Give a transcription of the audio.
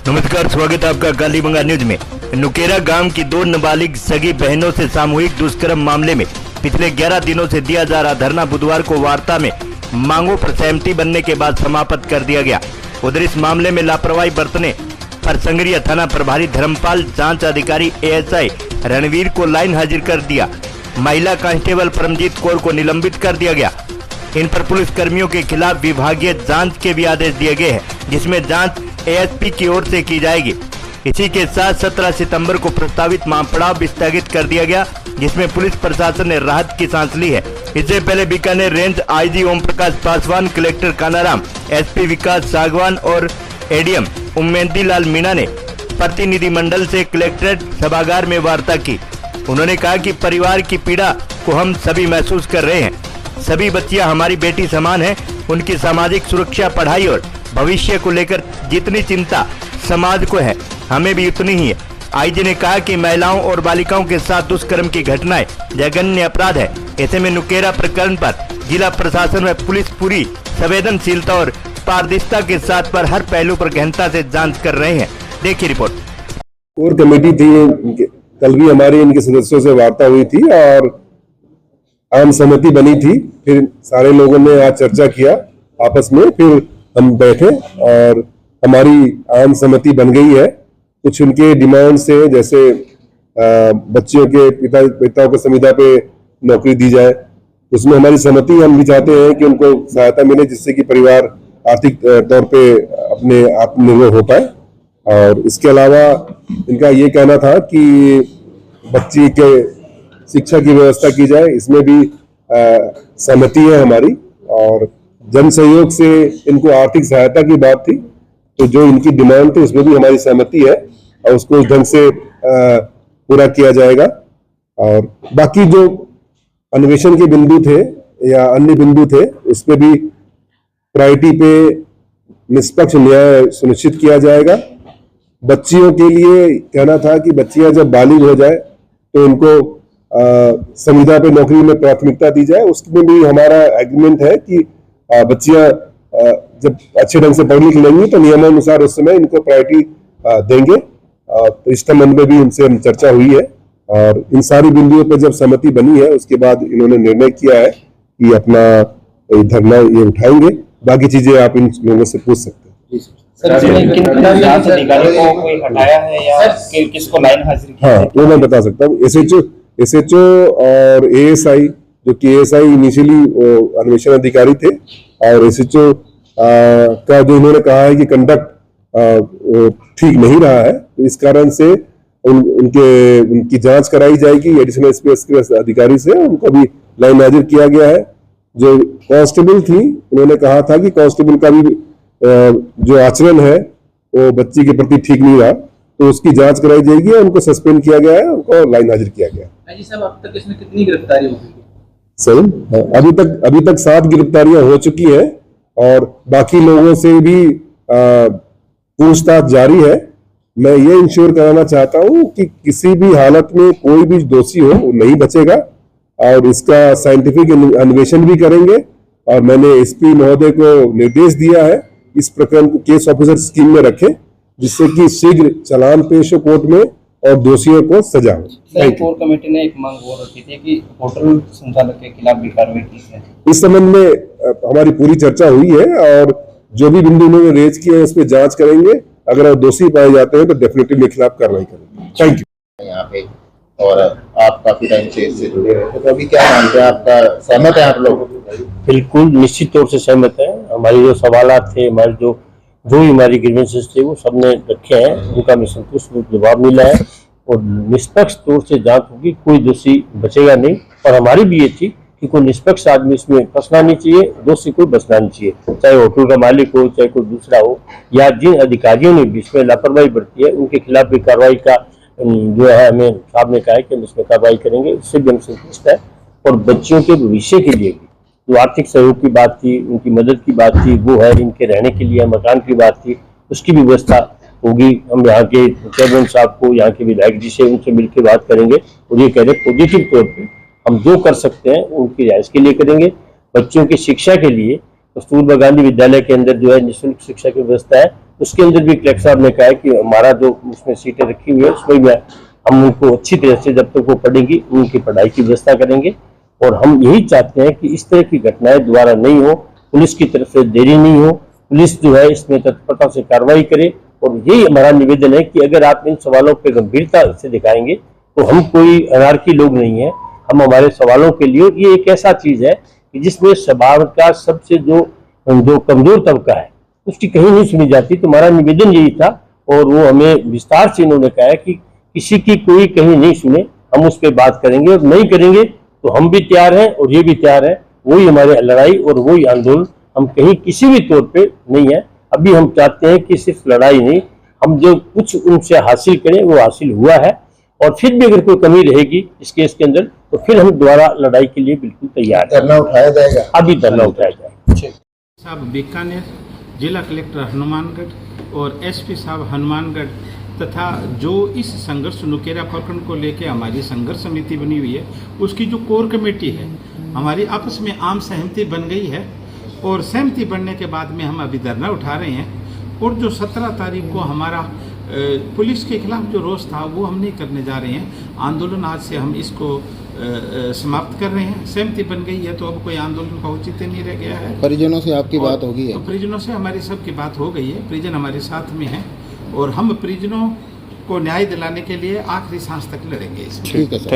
नमस्कार, स्वागत है आपका कालीबंगा न्यूज में। नुकेरा गांव की 2 नाबालिग सगी बहनों से सामूहिक दुष्कर्म मामले में पिछले 11 दिनों से दिया जा रहा धरना बुधवार को वार्ता में मांगों पर सहमति बनने के बाद समाप्त कर दिया गया। उधर इस मामले में लापरवाही बरतने पर संगरिया थाना प्रभारी धर्मपाल, जांच अधिकारी एएसआई रणवीर को लाइन हाजिर कर दिया। महिला कांस्टेबल परमजीत कौर को निलंबित कर दिया गया। इन पर पुलिस कर्मियों के खिलाफ विभागीय जांच के भी आदेश दिए गए हैं, जिसमें जांच एएसपी की ओर से की जाएगी। इसी के साथ 17 सितंबर को प्रस्तावित महापड़ाव स्थगित कर दिया गया, जिसमें पुलिस प्रशासन ने राहत की सांस ली है। इससे पहले Bikaner range IG Om Prakash Paswan, collector Kanaram, SP विकास सागवान और एडीएम उम्मेदी लाल मीणा ने प्रतिनिधिमंडल से कलेक्ट्रेट सभागार में वार्ता की। उन्होंने कहा कि परिवार की पीड़ा को हम सभी महसूस कर रहे हैं। सभी बच्चियां हमारी बेटी समान हैं। उनकी सामाजिक सुरक्षा, पढ़ाई और भविष्य को लेकर जितनी चिंता समाज को है, हमें भी उतनी ही है। आईजी ने कहा कि महिलाओं और बालिकाओं के साथ दुष्कर्म की घटनाएं जघन्य अपराध है। ऐसे में नुकेरा प्रकरण पर जिला प्रशासन व पुलिस पूरी संवेदनशीलता और पारदर्शिता के साथ पर हर पहलू पर गहनता से जांच कर रहे हैं। देखिए रिपोर्ट। कोर कमेटी थी, कल भी हमारी इनके सदस्यों से वार्ता हुई थी और आम सहमति बनी थी। फिर सारे लोगों ने आज चर्चा किया आपस में, फिर हम बैठे और हमारी आम सहमति बन गई है। कुछ उनके डिमांड से, जैसे बच्चियों के पिताओं को संविदा पे नौकरी दी जाए, उसमें हमारी सहमति। हम भी चाहते हैं कि उनको सहायता मिले, जिससे कि परिवार आर्थिक तौर पे अपने आत्मनिर्भर हो पाए। और इसके अलावा इनका ये कहना था कि बच्ची के शिक्षा की व्यवस्था की जाए, इसमें भी सहमति है हमारी। और जन सहयोग से इनको आर्थिक सहायता की बात थी, तो जो इनकी डिमांड थी उसमें भी हमारी सहमति है और उसको उस ढंग से पूरा किया जाएगा। और बाकी जो अन्वेषण के बिंदु थे या अन्य बिंदु थे, उसमें भी प्रायोरिटी पे निष्पक्ष न्याय सुनिश्चित किया जाएगा। बच्चियों के लिए कहना था कि बच्चियां जब बालिग हो जाए तो उनको संविदा पे नौकरी में प्राथमिकता दी जाए। उसमें भी हमारा एग्रीमेंट है कि बच्चियां जब अच्छे ढंग से पढ़ लिख लेंगी तो नियमानुसार उस समय इनको प्रायोरिटी देंगे। तो इस संबंध में भी उनसे चर्चा हुई है और इन सारी बिंदुओं पर जब सहमति बनी है, उसके बाद इन्होंने निर्णय किया है कि अपना धरना ये उठाएंगे। बाकी चीजें आप इन लोगों से पूछ सकते हैं। जांच अधिकारी को कोई हटाया है या किसको लाइन हाजिर की? हाँ, वो मैं बता सकता हूँ। एसएचओ और एएसआई, जो कि एएसआई इनिशियली अन्वेषण अधिकारी थे, और एसएचओ का जो इन्होंने कहा है कि कंडक्ट ठीक नहीं रहा है, तो इस कारण से उनकी जांच कराई जाएगी। एडिशनल एसपी अधिकारी से उनको भी लाइन हाजिर किया गया है। जो कांस्टेबल थी, उन्होंने कहा था कि कांस्टेबल का भी जो आचरण है वो बच्ची के प्रति ठीक नहीं रहा, तो उसकी जांच कराई जाएगी और उनको सस्पेंड किया गया है, उनको लाइन हाजिर किया गया है। जी साहब, अब तक इसमें कितनी गिरफ्तारी हो गई? सही, अभी तक 7 गिरफ्तारियां हो चुकी है और बाकी लोगों से भी पूछताछ जारी है। मैं ये इंश्योर कराना चाहता हूं कि किसी भी हालत में कोई भी दोषी हो वो नहीं बचेगा और इसका साइंटिफिक अन्वेषण भी करेंगे। और मैंने एसपी महोदय को निर्देश दिया है इस प्रकरण को केस ऑफिसर स्कीम में रखें, जिससे कि शीघ्र चालान पेश हो कोर्ट में और दोषियों को सजा हो। कोर कमेटी ने एक मांग वो रखी थी कि होटल संचालक के खिलाफ भी कार्रवाई की है। इस संबंध में हमारी पूरी चर्चा हुई है और जो भी बिंदु उन्होंने रेज किए हैं उस पर जांच करेंगे। अगर वो दोषी पाए जाते हैं तो डेफिनेटली उनके खिलाफ कार्रवाई करेंगे। Thank you. यहाँ पे और आप काफी टाइम से इससे जुड़े हुए, तो अभी क्या मानते हैं, आपका सहमत है आप लोग? बिल्कुल निश्चित तौर से सहमत है। हमारी जो सवालात थे, हमारे जो भी हमारी ग्रीवेंसेस थे, वो सबने रखे हैं। उनका हमें संतुष्ट जवाब मिला है और निष्पक्ष तौर से जांच होगी, कोई दोषी बचेगा नहीं। और हमारी भी ये थी कि कोई निष्पक्ष आदमी इसमें फंसना नहीं चाहिए, दोषी कोई बचना नहीं चाहिए, चाहे होटल का मालिक हो, चाहे कोई दूसरा हो, या जिन अधिकारियों ने भी इसमें लापरवाही बरती है उनके खिलाफ भी कार्रवाई का जो है हमें साहब ने कहा है कि हम इसमें कार्रवाई करेंगे। उससे भी हम संतुष्ट है। और बच्चियों के भविष्य के लिए भी जो आर्थिक सहयोग की बात थी, उनकी मदद की बात थी, वो है। इनके रहने के लिए मकान की बात थी, उसकी भी व्यवस्था होगी। हम यहाँ के चेयरमैन साहब को, यहाँ के विधायक जी से, उनसे मिलकर बात करेंगे और ये कह रहे पॉजिटिव तौर पे हम जो कर सकते हैं उनकी रिहाइश के लिए करेंगे। बच्चों की शिक्षा के लिए कस्तूरबा गांधी विद्यालय के अंदर जो है निःशुल्क शिक्षा की व्यवस्था है, उसके अंदर भी कलेक्टर साहब ने कहा है कि हमारा जो उसमें सीटें रखी हुई है उसमें भी हम उनको अच्छी तरह से जब तक वो पढ़ेंगी उनकी पढ़ाई की व्यवस्था करेंगे। और हम यही चाहते हैं कि इस तरह की घटनाएं दोबारा नहीं हो, पुलिस की तरफ से देरी नहीं हो, पुलिस जो है इसमें तत्परता से कार्रवाई करे। और यही हमारा निवेदन है कि अगर आप इन सवालों पर गंभीरता से दिखाएंगे तो हम कोई अनारकी लोग नहीं है, हम हमारे सवालों के लिए ये एक ऐसा चीज है कि जिसमें समाज का सबसे जो कमजोर तबका है उसकी कहीं नहीं सुनी जाती। तो हमारा निवेदन यही था और वो हमें विस्तार से इन्होंने कहा है कि किसी की कोई कहीं नहीं सुने, हम उस पर बात करेंगे और नहीं करेंगे तो हम भी तैयार हैं और ये भी तैयार है। वही हमारी लड़ाई और वही आंदोलन, हम कहीं किसी भी तौर पे नहीं है। अभी हम चाहते हैं कि सिर्फ लड़ाई नहीं, हम जो कुछ उनसे हासिल करें वो हासिल हुआ है और फिर भी अगर कोई कमी रहेगी इस केस के अंदर तो फिर हम दोबारा लड़ाई के लिए बिल्कुल तैयार हैं। धरना उठाया जाएगा, अभी धरना उठाया जाएगा। साहब बीकानेर, जिला कलेक्टर हनुमानगढ़ और एसपी साहब हनुमानगढ़ तथा जो इस संघर्ष नुकेरा प्रकरण को लेकर हमारी संघर्ष समिति बनी हुई है उसकी जो कोर कमेटी है हमारी आपस में आम सहमति बन गई है और सहमति बनने के बाद में हम अभी धरना उठा रहे हैं। और जो 17 तारीख को हमारा पुलिस के खिलाफ जो रोष था वो हम नहीं करने जा रहे हैं। आंदोलन आज से हम इसको समाप्त कर रहे हैं। सहमति बन गई है तो अब कोई आंदोलन का औचित्य नहीं रह गया है। परिजनों से आपकी बात होगी है? तो परिजनों से हमारी सबकी बात हो गई है, परिजन हमारे साथ में हैं और हम परिजनों को न्याय दिलाने के लिए आखिरी सांस तक लड़ेंगे। ठीक है सर।